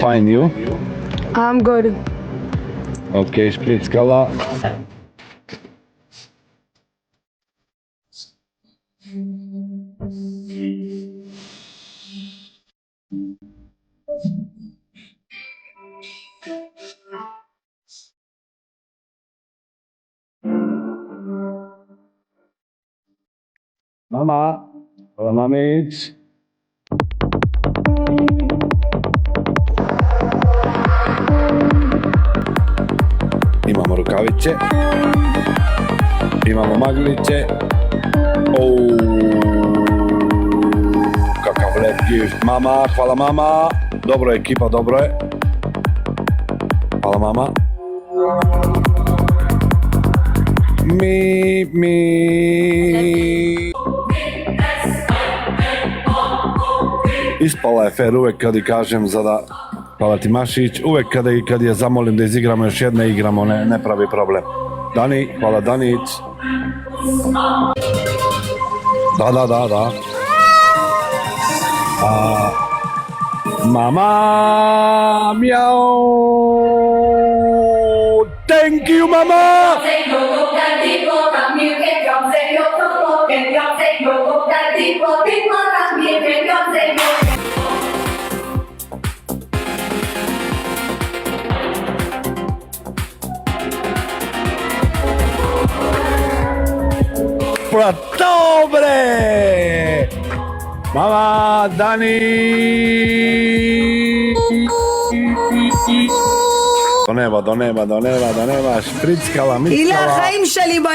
fine, you? I'm good. Okay, šprickala. Mama, hvala mamić. Imamo rukavice, imamo maglice. Kakav lep gift, mama, hvala mama. Dobro je ekipa, dobro je. Hvala mama. Mi. Ispala je fair uvek kad i kažem za da... Hvala ti Mašić, uvek kad je zamolim da izigramo još jedne igramo, ne pravi problem. Dani, hvala Danić. Da. Mama, mjau. Thank you, mama. Pa dobre! Mama, Dani! Do neba, šprickala, mickala. אלה החיים שלי.